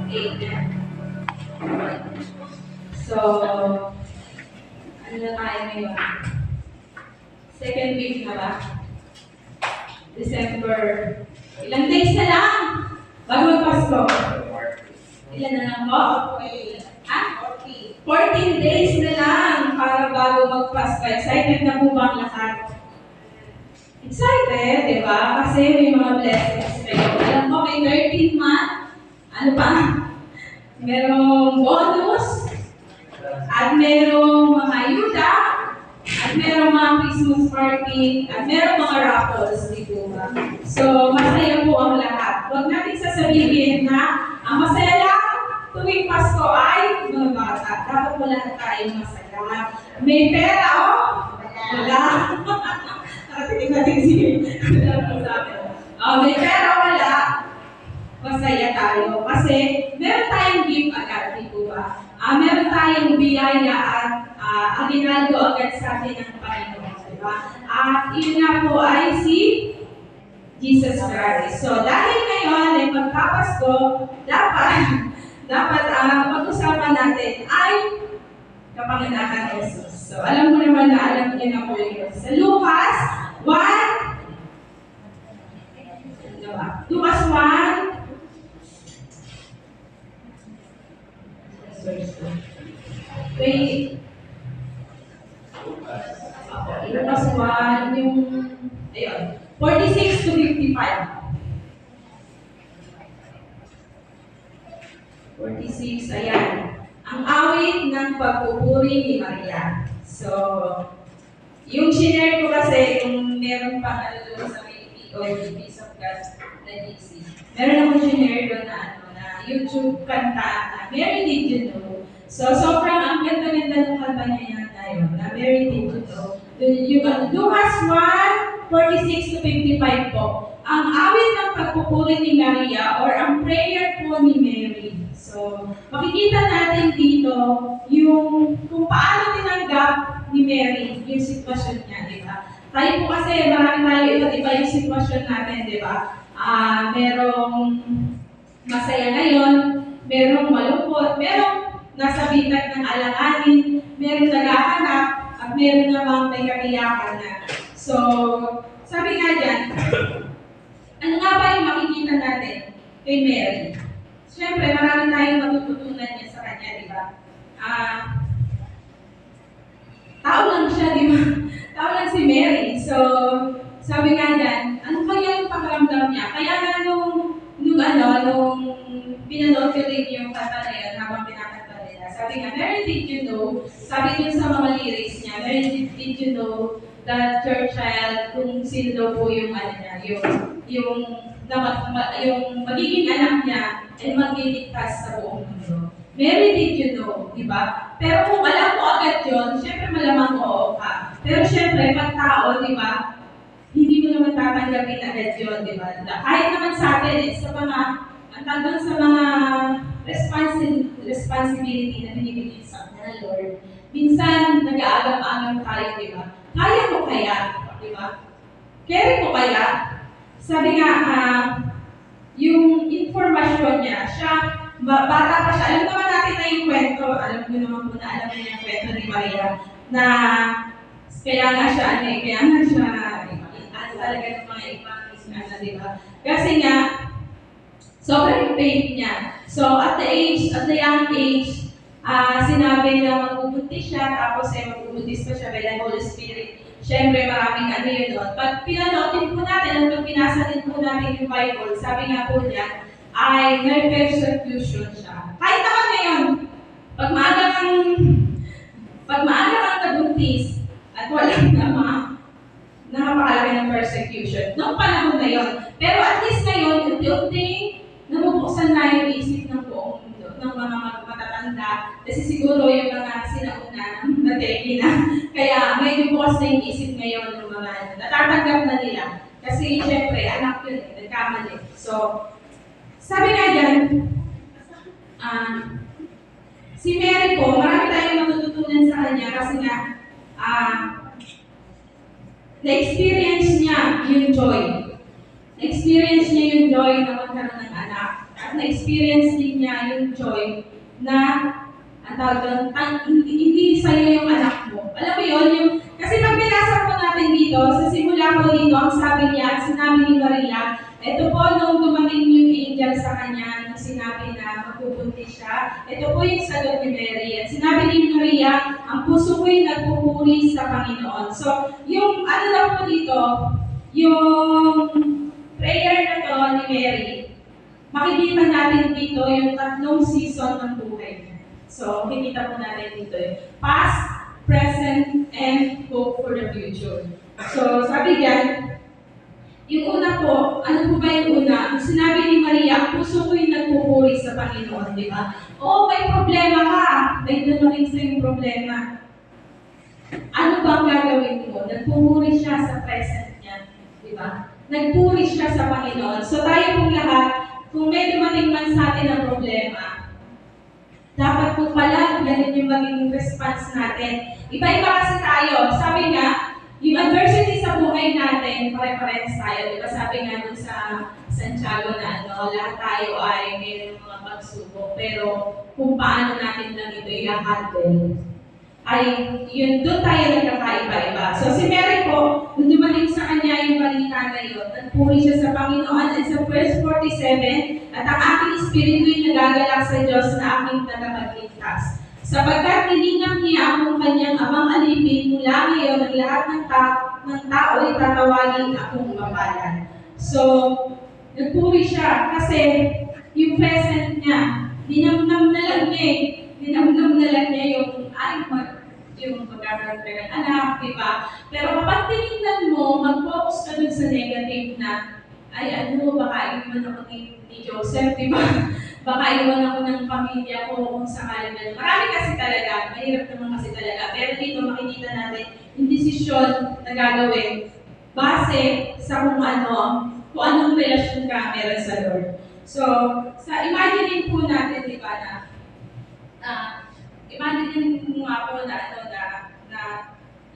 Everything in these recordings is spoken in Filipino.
8 yan. So, ano na tayo ngayon? Second week na ba? December. Ilang days na lang? Bago magpasko. Ilan na lang po? 14 days na lang para bago magpasko. Excited na po ba ang lahat? Excited, di ba? Kasi may mga blessings kayo. Alam ko, may 13 month. Ano pa? Merong bonus. At merong mga ayuda. At merong mga Christmas party. At merong mga raffles, di po ba? So, masaya po ang lahat. Huwag natin sasabihin na ang masaya lang tuwing Pasko ay mga bata. Dapat po lahat tayo masaya. May pera, oh? Wala. Nakatingin natin si may pera, wala. Masaya tayo. Kasi meron tayong gift agad, di po ba? Meron tayong biyaya at aginaldo agad sa atin ng Panginoon, di ba? At iyon nga po ay si Jesus Christ. So, dahil ngayon ay pagkapasko, dapat pag-usapan natin ay kapanganakan ng Jesus. So, alam mo naman na alam niyo na po yun. Sa Lucas 1, Lucas 1, wait. Lucas 1, yung, ayun, 46 to 55. 46, ayan. Ang awit ng pagpupuri ni Maria. So, yung shinare ko kasi, kung meron pang ano sa may Peace of God na DC. Meron akong shinare doon na YouTube kanta na Mary Did You Know. So, sobrang ang ganda-ganda ng kanta niya yun na Mary Did You Know. Lucas 1, 46 to 55 po. Ang awit ng pagpupuri ni Maria or ang prayer po ni Mary. So, makikita natin dito yung kung paano tinanggap ni Mary yung sitwasyon niya, di ba? Tayo po kasi marami tayo iba yung sitwasyon natin, di ba? Merong masaya ngayon, merong malungkot, merong nasa bitag ng alanganin, merong naghahanap, at meron namang may katiyakan na. So, sabi nga dyan, ano nga ba yung makikita natin kay Mary? Siyempre, marami tayong matututunan niya sa kanya, di ba? Tao lang siya, di ba? Tao lang si Mary. So, sabi nga dyan, ano kaya yung pakiramdam niya? Kaya nga nung pinanood ko rin yung kanta na yun habang pinakanta nila. Sabi nga, Mary, did you know? Sabi dun sa mga lyrics niya, Mary, did you know that your child, kung sino daw po yung yung magiging anak niya ay magliligtas sa buong mundo. Mary, did you know? Diba? Pero kung alam mo agad yun, syempre malamang oo ka. Pero syempre, pag tao, diba, hindi mo naman tatanggapin agad yun, diba? Kahit naman sa atin, sa mga, ang tawag sa mga responsibility na binibigay sa atin ng Lord, minsan nag-aagam-agam tayo, diba? Kaya ko kaya, diba? Carry ko kaya? Sabi nga, yung informasyon niya, bata pa siya. Alam naman natin na yung kwento, alam niyo naman po na alam niya yung kwento ni Maria, na kaya nga siya, talaga ng mga ibang diba? Kasi nga, sobrang yung faith niya. So, at the young age, sinabi na magbubuntis siya, tapos magbubuntis pa siya by the Holy Spirit. Siyempre, maraming ano yun doon. Pag pinanotin po natin, pag pinasa din po natin yung Bible, sabi nga po niya, ay may persecution siya. Kahit naman ngayon, pag maaga kang nabuntis, at walang nakapakalaki ng persecution, noong panahon na yun. Pero at least ngayon, unti-unting nabubuksan na yung isip ng buong mundo, ng mga matatanda, kasi siguro yung mga sinauna na teki na. Kaya medyo bukas na yung isip ngayon ng mga natatanggap na nila. Kasi syempre, anak yun, nagkamali. So, sabi nga dyan, si Mary po, marami tayong matututunan sa kanya kasi nga, na-experience niya yung joy. Na-experience niya yung joy na magkaroon ng anak. at na-experience din niya yung joy na ang tawag doon, hindi sa'yo yung anak mo. Alam mo yun, kasi pag binasa po natin dito, sa simula po dito, ang sabi niya, at sinabi ni Maria, ito po nung dumating yung angel sa kanya, nung sinabi na magpupunti siya, ito po yung sagot ni Mary. At sinabi ni Maria, ang puso ko'y nagpupuri sa Panginoon. So, yung ano lang po dito, yung prayer na to ni Mary, makikita natin dito yung tatlong season ng buhay niya. So, makikita po natin dito yung past, present, and hope for the future. So, sabi diyan, yung una po, ano po ba yung una? Sinabi ni Maria, puso ko'y nagpupuri sa Panginoon, di ba? Oo, may problema ka. May dumating sa yung problema. Ano ba ang gagawin mo? Nagpupuri siya sa present niya, di ba? Nagpuri siya sa Panginoon. So tayo pong lahat, kung may dumating man sa atin ang problema, dapat po pala ganun yung maging response natin. Iba-iba kasi tayo. Sabi nga, yung adversity sa buhay natin, pare-parehas tayo. Diba sabi nga dun sa Santiago na lahat tayo ay mayroong mga pagsubok. Pero kung paano natin lang ito i-handle, ay yun, doon tayo nagkakaiba-iba. So si Mary po, nung dumating sa kanya yung balita na yun, nagpuri siya sa Panginoon at sa verse 47, at ang aking espiritu'y nagagalak sa Diyos na aking tagapagligtas. Sapagkat hiningang niya akong kanyang amang alipin, mula ngayon ang lahat ng tao ay tatawagin akong mabalan. So, nagpuri siya kasi yung present niya, dinamdam na lang niya dinamdam na lang niya yung pagkakaroon ng anak, di ba? Pero kapag tinignan mo, mag-focus ka dun sa negative na, ay baka iwan ako ni Joseph, di ba? Baka iwan ako ng pamilya ko kung sakaling na. Marami kasi talaga, mahirap naman kasi talaga. Pero dito makikita natin yung desisyon na gagawin base sa kung anong relasyon ka meron sa Lord. So, imagine po natin, di ba, imagine mo nga po na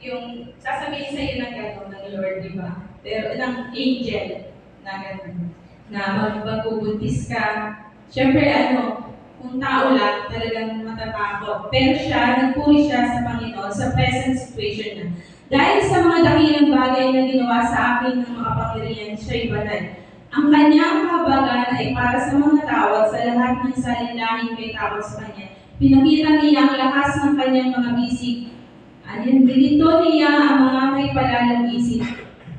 yung sasabihin sa iyo ng gano'n ng Lord, di ba? Pero ng angel na gano'n, na magbubuntis ka. Siyempre, kung tao lang, talagang matatakot. Pero nagpuri siya sa Panginoon sa present situation niya. Dahil sa mga dakilang bagay na ginawa sa akin ng mga kapangyarihan, siya'y banal. Ang kanyang kahabagan ay para sa mga tao at sa lahat ng salinlahing may takot sa kanya. Pinakita niya ang lakas ng kanyang mga bisig. Binito niya ang mga may palalong isip.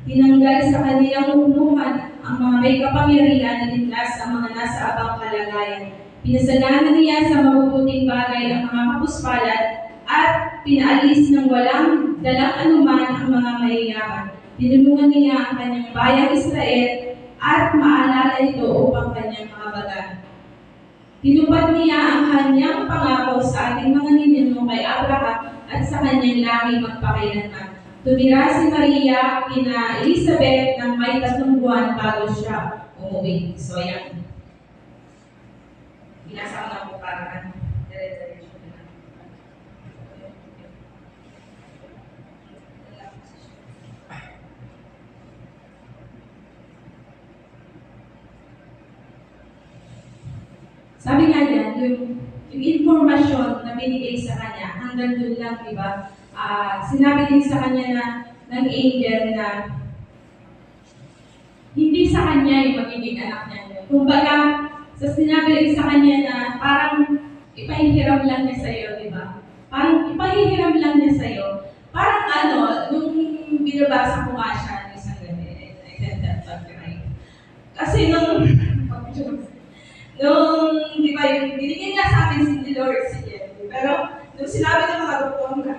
Tinanggal sa kanilang unuhan ang mga may kapangyarihan na linlas ang mga nasa abang kalagayan. Pinasagana niya sa mabubuting bagay ang mga kapuspalan at pinaalis ng walang dalang anuman ang mga mayayaman. Tinulungan niya ang kanyang bayang Israel at maalala ito upang kanyang mahabagan. Tinupad niya ang kanyang pangako sa ating mga ninuno kay Abraham at sa kanyang lahi magpakailanman. Tumira si Maria kina Elizabeth ng may 3 buwan bago siya umuwi. So, yan. Binasa ko na po para dire-diretso na. Sabi nga yan, yung informasyon na binigay sa kanya, hanggang doon lang, di ba? Sinabi din sa kanya ng angel na hindi sa kanya yung magiging anak niya. Kumbaga, sinabi rin sa kanya na parang ipahihiram lang niya sa'yo, di ba? Parang ipahihiram lang niya sa'yo. Parang nung binabasa ko nga siya, isang gabi, I said that right. Kasi di ba, yung binigyan niya sa amin si Lord, si Jeffrey. Pero, nung sinabi ng mga doktor na,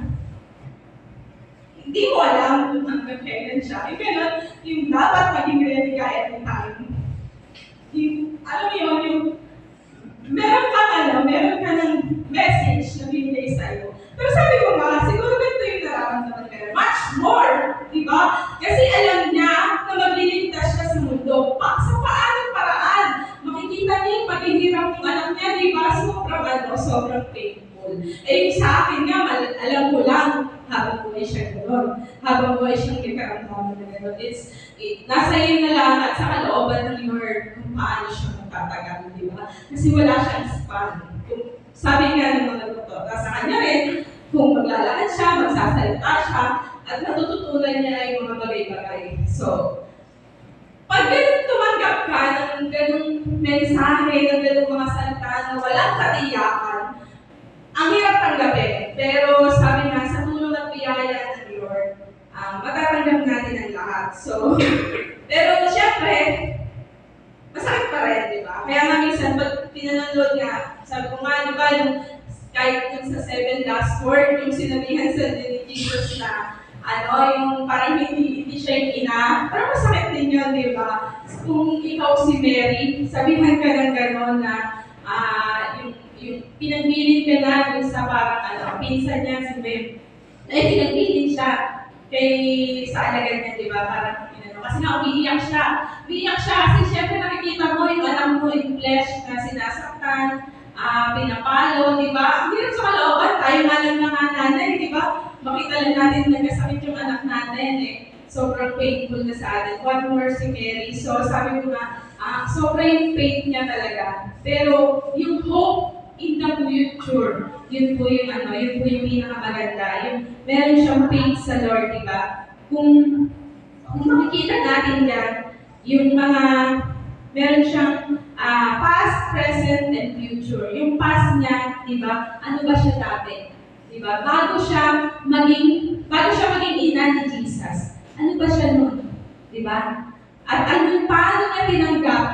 hindi mo alam kung hanggang kailan siya. Yung dapat maging ready ka every time. Alam mo yun, meron ka ng message na binigay sa'yo. Pero sabi ko nga, siguro ganito yung nararamdaman ka na. Much more, di ba? Kasi alam niya na magliligtas siya sa mundo. Sa paanong paraan? Makikita niya yung paghihirap ng anak niya, di ba? Sobrang painful. school. Eh, yung sa akin nga, alam ko lang, habang buhay siya gano'n. Habang buhay siyang nagkaramdaman na gano'n. Nasa iyo na lang at sa kalooban ng Lord kung paano siya magtatagal, di ba? Kasi wala siyang span. Sabi nga ng mga doktor, sa kanya rin, kung maglalakad siya, magsasalita siya, at natututunan niya yung mga bagay-bagay. So, pag ganun tumanggap ka ng ganung mensahe, ng ganung mga salita na walang katiyakan, ang hirap tanggapin. Pero sabi nga, sa tulong at biyaya ng Lord, matatanggap natin ang lahat. So, pero syempre, masakit pa rin, di ba? Kaya nga minsan, pag pinanonood nga, sabi ko nga, di ba, kahit yung sa 7 last word, yung sinabihan sa ni Jesus na, yung parang hindi siya yung ina, parang masakit din yun, di ba? Kung ikaw si Mary, sabihan ka ng gano'n na, yung pinagbilin ka na dun sa parang, pinsan niya si Mary, pinagbilin siya sa alagad niya, di ba? Parang, kasi nga umiiyak siya. Umiiyak siya kasi syempre nakikita mo yung alam mo yung flesh na sinasaktan, pinapalo, di ba? Hindi rin sa kalooban, tayo nga lang mga nanay, di ba? Makita lang natin nagkasakit yung anak natin sobrang painful na sa atin. What more si Mary? So sabi ko nga, sobrang yung faith niya talaga. Pero yung hope in the future, yun po yung yun po yung pinakamaganda. Yung meron siyang faith sa Lord, di ba? Kung makikita natin dyan, yung mga meron siyang past, present, and future. Yung past niya, di ba? Ano ba siya dati? Di ba? Bago siya maging ina ni Jesus. Ano ba siya nun? Di ba? At paano niya tinanggap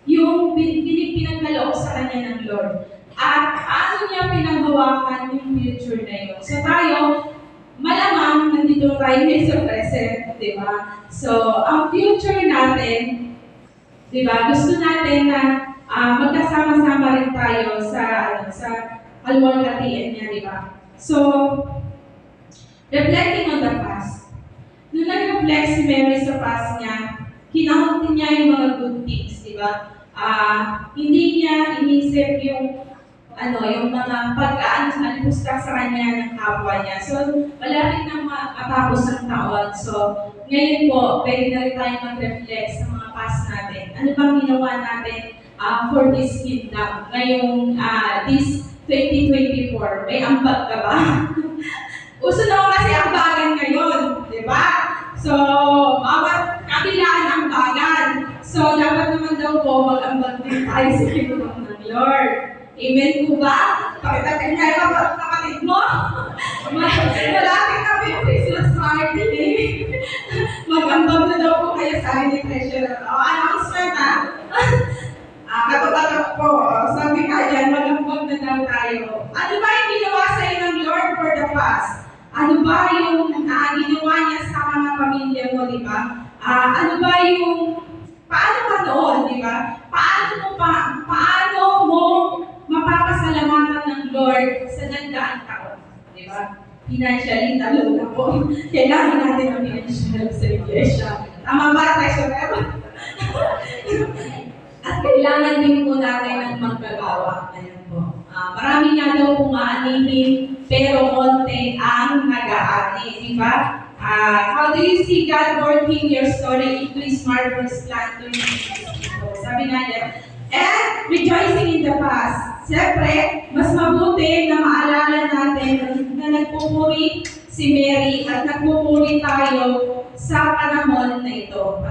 yung pinagkaloob sa kanya ng Lord? At paano niya pinanghawakan yung future na yun? So tayo, malamang nandito tayo sa present, di ba? So, ang future natin, di ba? Gusto natin na magkasama-sama rin tayo sa kalwalhatian niya, di ba? So, reflecting on the past. Nung nag-reflect si Mary sa past niya, kinahon niya yung mga good things, di ba? Hindi niya inisip yung mga pag-aanustak sa kanya ng kapwa niya. So, malapit na matapos ang taon. So, ngayon po, pwede na rin tayo mag-reflect sa mga past natin. Ano bang ginawa natin for this kingdom? Ngayong this 2024, may ambag ka ba? Uso naman kasi ambagan ngayon, di ba? So, bawat kabilaan ambagan. So, dapat naman daw po mag-ambag din tayo sa kingdom ng Lord. Amen po ba? Pakitakin nga yung kapatid mo. Malapit kami yung Christmas party. Mag-ambag na daw po kayo sa akin ni Treasurer. Announcement Katatanggap po. Sabi ka yan, mag-ambag na daw tayo. Ano ba yung ginawa sa iyo ng Lord for the past? Ano ba yung ginawa niya sa mga pamilya mo, di ba? Ano ba yung paano ka noon, di ba? Paano mo mapapasalamatan ng Lord sa nagdaang taon, di ba? Financially, talo na po. Kailangan natin ang financial sa iglesia. Tama ba, Treasurer? At kailangan din po natin ng maggagawa. Ayan po. Marami nga daw pumaanihin, pero konti ang nag-aani, di ba? How do you see God working your story into His marvelous plan to you? Sabi nga dyan, and rejoicing in the past. Siyempre, mas mabuti na maalala natin na nagpupuri si Mary at nagpupuri tayo sa panahon na ito.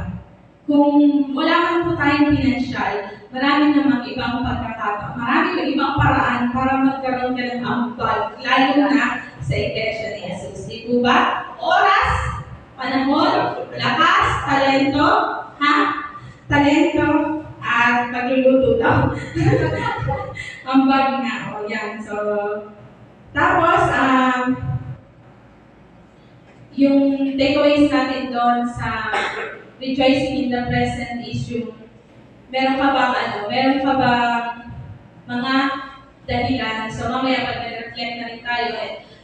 Kung wala man po tayong financial, marami namang ibang pagkakataon, marami ibang paraan para magkaroon ka ng ambag, lalo na sa iglesia ni Jesus. Di po ba? Oras, panahon, lakas, talento, talento, at pagluluto daw. Ambag nga, yan. So, tapos, yung takeaways natin doon sa rejoicing in the present is yung meron ka bang mga dahilan. So mamaya pag nag-reflect na rin tayo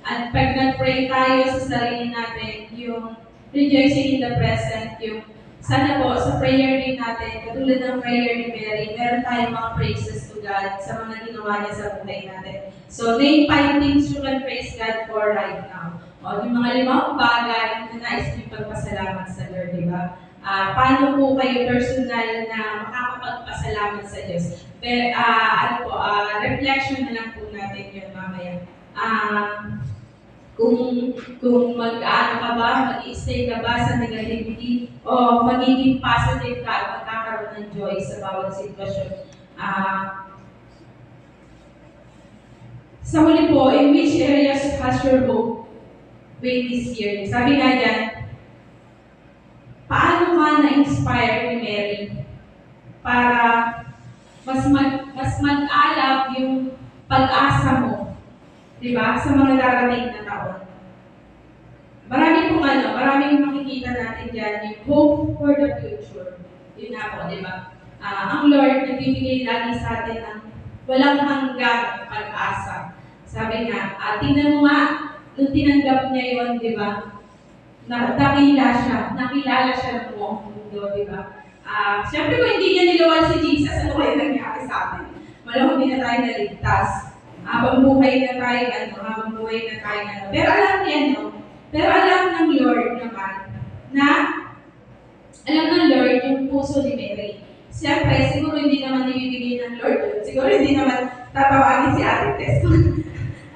at pag nag-pray tayo sa sarili natin, yung rejoicing in the present, yung sana po sa prayer din natin, katulad ng prayer ni Mary, meron tayong mga praises to God sa mga ginawa niya sa buhay natin. So, name 5 things you can praise God for right now. O, yung mga 5 bagay na nais niyo pagpasalamat sa Lord, di ba? Paano po kayo personal na makakapagpasalamat sa Diyos? Reflection na lang po natin yun mamaya. Kung mag-ano ka ba, mag-stay ka ba sa negativity, o magiging positive ka at magkakaroon ng joy sa bawat sitwasyon. Sa huli po, in which areas has your hope way this year? Sabi nga dyan, paano ka na-inspire ni Mary para mas mag-alab yung pag-asa mo, di ba, sa mga darating na taon. Maraming makikita natin dyan yung hope for the future. Yun na po, di ba? Ang Lord nagbibigay lagi sa atin ng walang hanggang pag-asa. Sabi nga, tingnan mo nga, nung tinanggap niya yun, di ba? Nakilala siya ng buong mundo, di ba? Siyempre kung hindi niya niluwal si Jesus, ano kaya nangyari sa atin? Malamang hindi na tayo naligtas. Habang buhay na tayo, Pero alam ng Lord naman na alam ng Lord yung puso ni Mary. Siyempre, siguro hindi naman ibibigay ng Lord yun. Siguro hindi naman tatawagin si Ate Tess.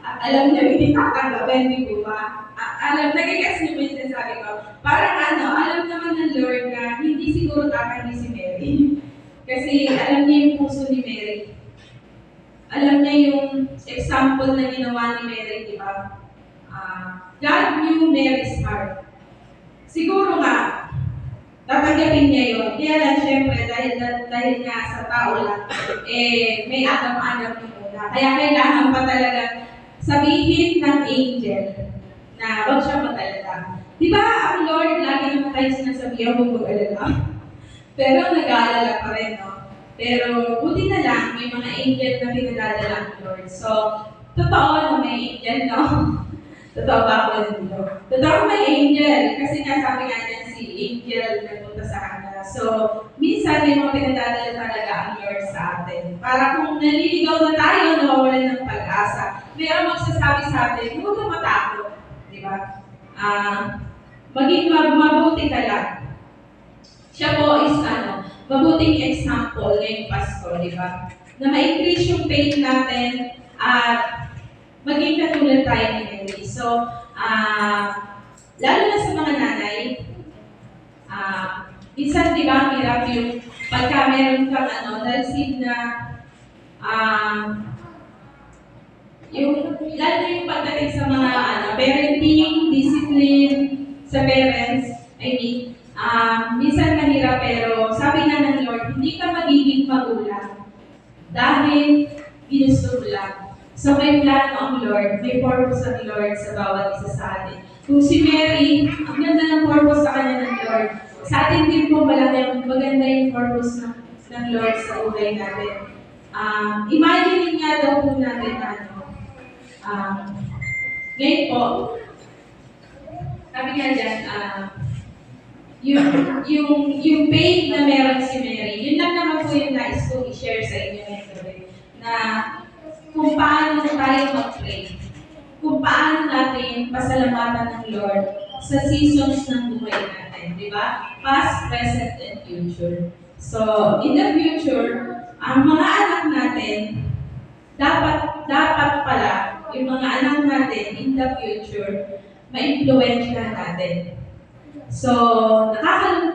At alam niya, hindi tatanggapin, di ba? Nagigets niyo ba yung sinasabi ko? Parang alam naman ng Lord na hindi siguro tatanggapin si Mary. Kasi alam niya yung puso ni Mary. Alam niya yung example na ginawa ni Mary, di ba? God knew Mary's heart. Siguro nga, tatanggapin niya yun. Kaya lang, syempre, dahil nga sa tao lang, may agam-agam na muna. Kaya kailangan pa talaga sabihin ng angel na huwag siya mag-alala. Di ba, ang Lord, lagi naman tayo sinasabihan huwag mag-alala. Pero nag-aalala pa rin, no? Pero buti na lang, may mga angel na pinadadala ang Lord. So, totoo na may angel, no? Totoo ba ako nandito? Totoo may angel. Kasi nga sabi nga niya si angel nagpunta sa kanila. So, minsan may mga pinadadala talaga ang Lord sa atin. Para kung naliligaw na tayo, nawawalan ng pag-asa, mayroong magsasabi sa atin, huwag kang matakot. Di ba? Maging mabuti ka lang. Siya po is mabuting example ngayong Pasko, di ba? Na ma-increase yung faith natin at maging katulad tayo ni Mary. So, lalo na sa mga nanay, minsan di ba hirap yung pagka meron kang na-receive na lalo yung pagdating sa mga parenting, discipline, sa parents, minsan mahirap pero sabi na ng Lord, hindi ka magiging magulang dahil ginusto mo lang. So may plano ang Lord, may purpose ang Lord sa bawat isa sa atin. Kung si Mary, ang ganda ng purpose sa kanya ng Lord. Sa atin din po maganda yung purpose ng Lord sa buhay natin. Imagine nga daw po natin ngayon po, sabi nga dyan, yung faith na meron si Mary, yun lang naman po yung nais ko i-share sa inyo ngayon na kung paano tayo mag-pray, kung paano natin pasalamatan ng Lord sa seasons ng buhay natin, di ba? Past, present, and future. So, in the future, ang mga anak natin, dapat pala, yung mga anak natin in the future, ma-influensya natin. So,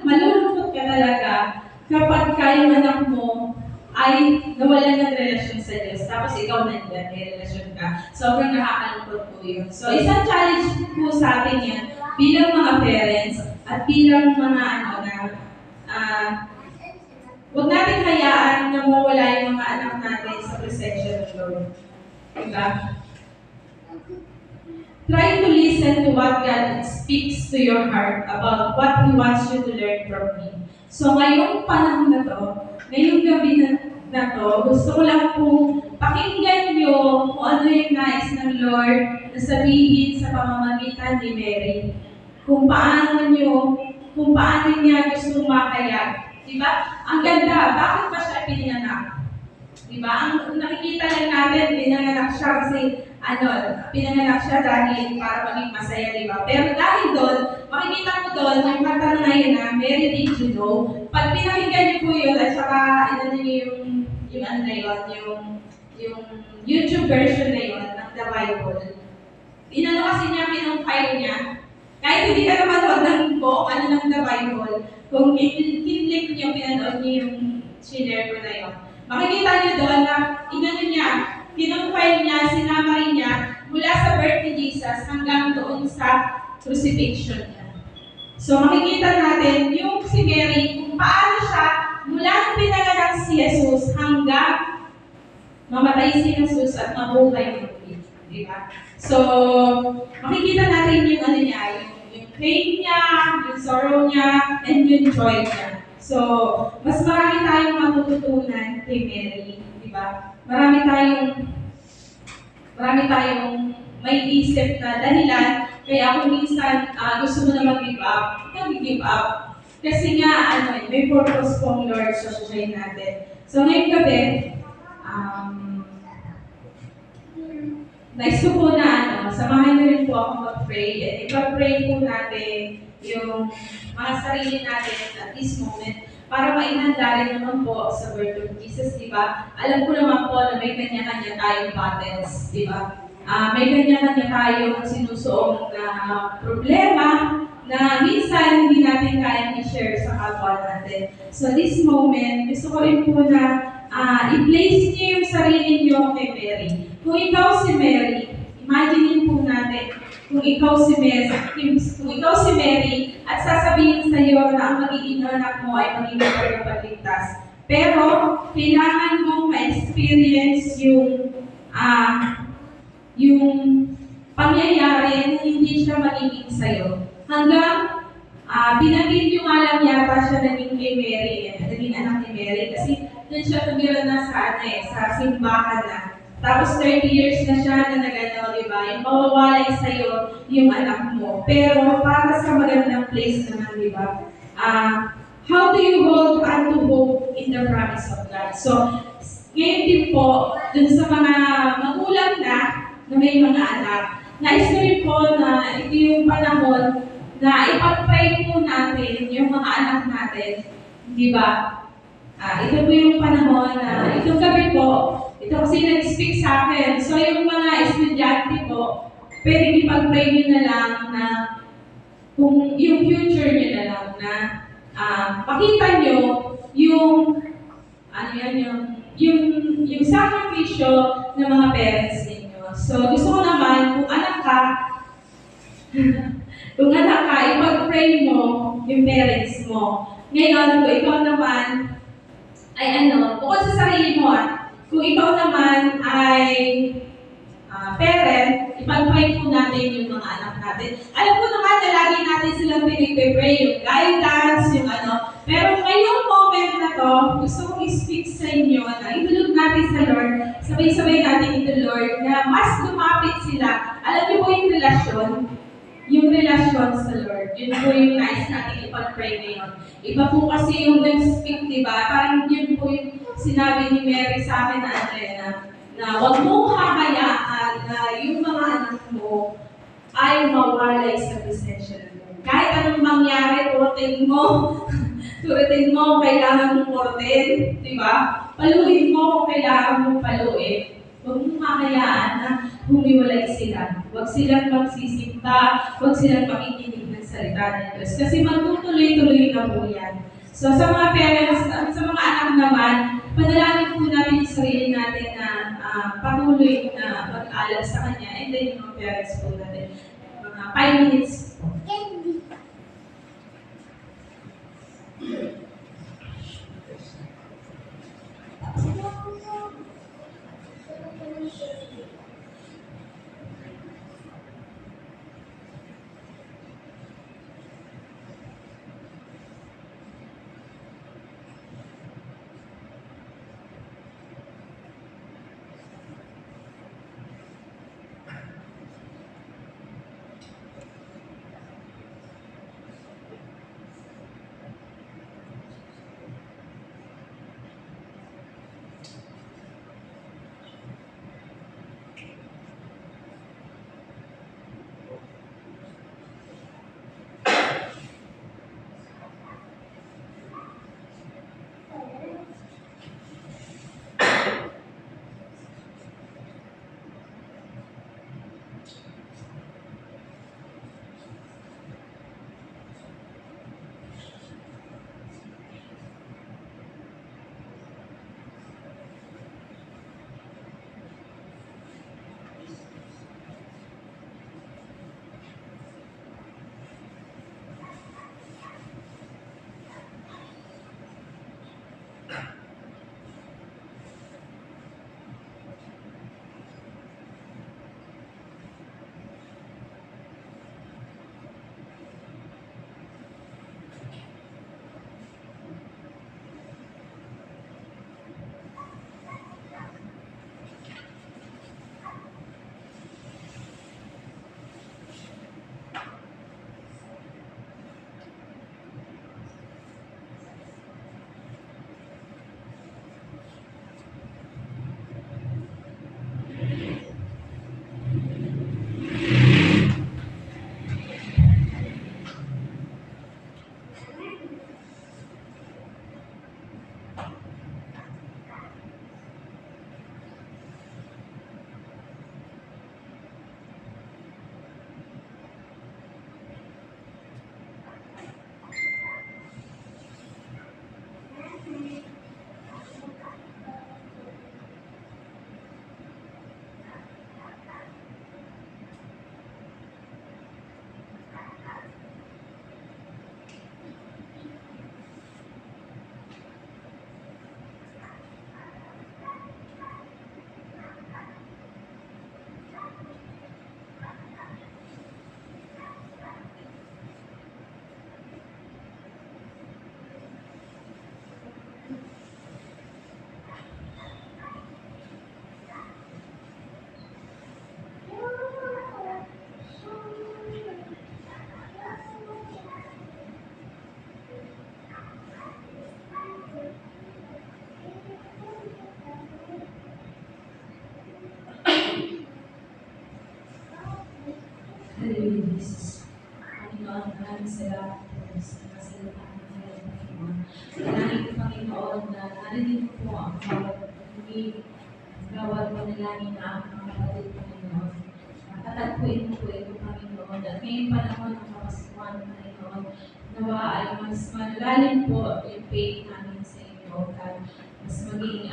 malulungkot ka talaga kapag yung anak mo ay nawalan ng relasyon sa Diyos. Tapos ikaw nandiyan, may relasyon ka. Sobrang nakakalungkot po yun. So, isang challenge po sa atin yan bilang mga parents at bilang mga huwag natin hayaan na mawala yung mga anak natin sa presensya ng Lord. Diba? Try to listen to what God speaks to your heart about what He wants you to learn from Him. So ngayong panahon na to, ngayong gabi na to, gusto ko lang po pakinggan nyo kung ano yung nais ng Lord na sabihin sa pamamagitan ni Mary. Kung paano nyo kung paano niya gusto makaya. Diba? Ang ganda, bakit ba siya pinanganak? Diba? Ang nakikita lang natin, pinanganak siya kasi pinanganak siya dahil para maging masaya, diba? Pero dahil doon, makikita mo doon, yung katanungan na, Mary, did you know? Pag pinakinggan niyo po yun, at saka, yung YouTube version na yun, ng The Bible, kasi niya, pinumpile niya, kahit hindi ka naman wag ng book, ng The Bible, kung kinlik niyo, pinanood niyo yung share ko na yun, makikita niyo doon na, pinumpile niya, sinamay niya, mula sa birth ni Jesus hanggang doon sa crucifixion niya. So makikita natin yung si Mary, kung paano siya, mula nung pinanganak si Jesus hanggang mamatay si Jesus at mabuhay muli. Diba? So, makikita natin yung yung pain niya, yung sorrow niya, and yung joy niya. So, mas marami tayong matututunan kay Mary. Diba? Marami tayong may isip na dahilan, kaya kung minsan gusto mo na mag-give up, give up. Kasi nga, may purpose pong Lord sa buhay natin. So, ngayong gabi, nais ko po na samahan niyo rin po ako mag-pray. At ipag-pray po natin yung mga sarili natin at this moment para maihanda rin naman po sa birth of Jesus, di ba? Alam ko naman po na may kanya-kanya tayong battles, di ba? May kanya-kanya tayong sinusuong na problema na minsan hindi natin kayang i-share sa kapwa natin. So this moment, gusto ko rin po na i-place niyo yung sarili niyo kay Mary. Kung ikaw si Mary, imagine po natin, kung ikaw si Mary, at sasabihin sa iyo na ang magiging anak mo ay magiging tagapagligtas. Pero, kailangan mong ma-experience yung pangyayari na hindi siya magiging sa'yo. Hanggang, binanggit yung alam yata siya naging kay Mary, naging anak ni Mary, kasi doon siya tumira na sa simbahan na. Tapos 30 years na siya na di ba? Yung mawawalay sa'yo yung anak mo. Pero para sa magandang place naman, di ba? How do you hold on to hope in the promise of God? So, ngayon din po, dun sa mga magulang na may mga anak, nais ko rin po na ito yung panahon na ipag-pray po natin yung mga anak natin. Di ba? Ito po yung panahon na itong gabi po, ito kasi nag-speak sa akin. So yung mga estudyante po, pwede ipag-pray nyo na lang na kung yung future nyo na lang na makita nyo yung yung sakripisyo ng mga parents ninyo. So gusto ko naman, kung anak ka, ipag-pray mo yung parents mo. Ngayon, kung ikaw naman, bukod sa sarili mo, kung ikaw naman ay parent, ipag-pray po natin yung mga anak natin. Alam ko naman na lagi natin silang pinipray, yung guidance, pero ngayong moment na to, gusto kong i-speak sa inyo na itulog natin sa Lord, sabay-sabay natin ito, Lord, na mas lumapit sila. Alam niyo po yung relasyon sa Lord. Yun po yung nais natin ipag-pray ngayon. Iba po kasi yung nag-speak, di ba? Parang yun po yung sinabi ni Mary sa akin na Andrea, na huwag mong hamayaan na yung mga anak mo ay mawalay sa presensya ng Lord. Kahit anong mangyari, turutin mo, kailangan mong turutin, di ba? Paluin mo kung kailangan mong paluin. Huwag mong hamayaan na humiwalay sila. Huwag silang magsisimba, huwag silang makikinig ng salita ng Diyos. Kasi magtutuloy-tuloy na po yan. So sa mga parents, sa mga anak naman, panalangin po natin yung sarili natin na patuloy na mag-alala sa Kanya. And then yung mga parents po natin. Mga 5 minutes po. Hallelujah, Jesus. Panginoon, maraming salamat po sa kasalita ng ngayon, Panginoon. Maraming po, Panginoon, na narinig po ang bawat panalangin na ang mga kapatid, Panginoon. Tatagpuin mo po ito, Panginoon. At ngayong panahon ng kapaskuhan, Panginoon, nawa ay mas malalim po yung faith namin sa inyo, God. Mas maging,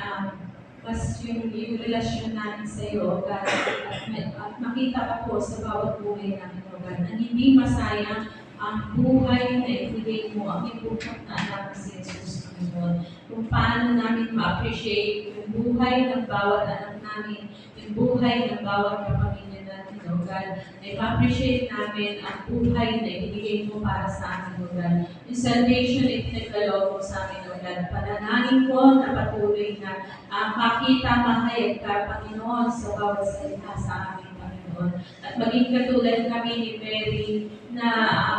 mas yung relasyon namin sa iyo, God. At makita pa po sa bawat buhay namin, God, na hindi masayang ang buhay na ibigay mo, ang ibukot na anak si Jesus, Panginoon. Kung paano namin ma-appreciate yung buhay ng bawat anak namin, yung buhay ng bawat kapamilya natin, O God. Na-appreciate namin ang buhay na ibigay mo para sa amin, O God. Yung salvation na itinagkaloob mo sa amin, O God. Panalangin ko na patuloy na makita, mahayag ka, Panginoon, sa bawat salita sa amin, Panginoon. At maging katulad kami ni Mary na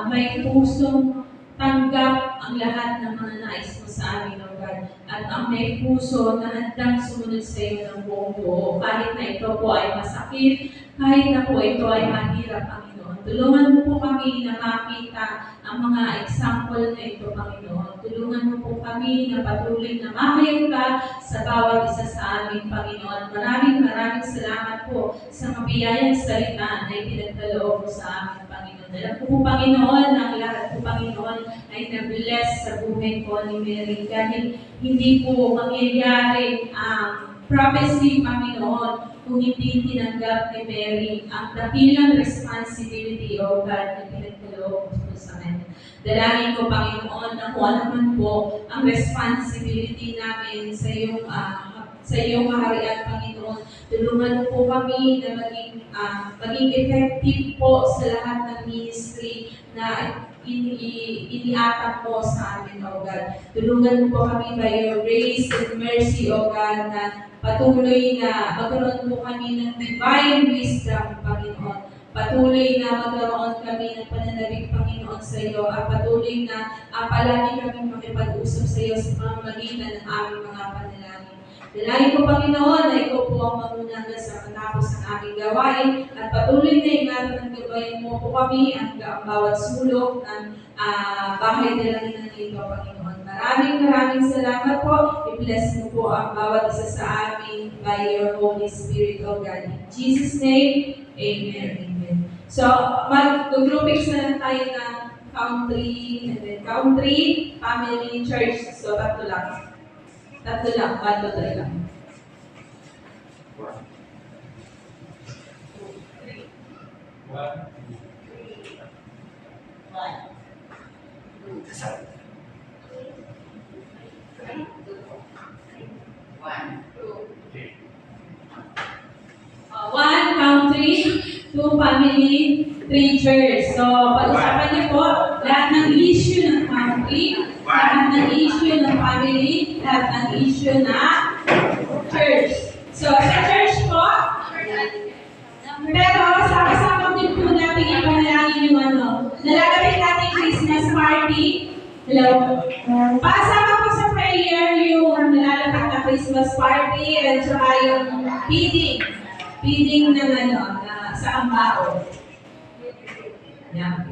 may pusong tanggap ang lahat ng mga nais mo sa amin, O God. At ang may puso na handang sumunod sa iyo ng buong buo. Kahit na ito po ay masakit, kahit na po ito ay mahirap, Panginoon. Tulungan mo po kami na makita ang mga example na ito, Panginoon. Tulungan mo po kami na patuloy na mahayag ka sa bawat isa sa amin, Panginoon. Maraming salamat po sa mabiyayang salita na ipinagkaloob mo sa amin, Panginoon. Alam ko po, Panginoon, ang lahat po, Panginoon, ay na-bless sa buhay ko ni Mary. Dahil hindi po mangyayari ang prophecy, Panginoon, kung hindi tinanggap ni Mary ang dakilang responsibility, O God, na pinagkaloob mo sa amin. Dalangin ko, Panginoon, na kung ano man po ang responsibility namin sa iyong kaharian, Panginoon. Tulungan po kami na maging effective po sa lahat ng ministry na iniatak po sa amin, O God. Tulungan po kami by your grace and mercy, O God, na patuloy na magkaroon po kami ng divine wisdom, Panginoon. Patuloy na magkaroon kami ng pananabik, Panginoon, sa iyo. At patuloy na palagi kami makipag-usap sa iyo sa pamamagitan ng aming mga panalangin. Dalangin ko, Panginoon, na ikaw po ang mamunang sa matapos ng aming gawain at patuloy na ingatan ng gabayan mo po kami ang bawat sulok ng bahay dalangin ng ito, Panginoon. Maraming salamat po. I-bless mo po ang bawat isa sa amin by your Holy Spirit, O God. In Jesus' name, Amen. Amen. So, mag-groupings na lang tayo ng country, and then country, family, church. So, tatlo lang. 1, 2, 3 lang. One, country, 2, family, 3, church. So, pag-usapan niyo po lahat ng issue ng country, lahat ng issue ng family, lahat ng issue na church. So, sa church po, pero sa kasama din po natin ipanalangin yung nalalapit natin Christmas party. Hello? Pasama po sa prayer yung nalalapit na Christmas party at saka yung feeding ng sa ambao. Yan.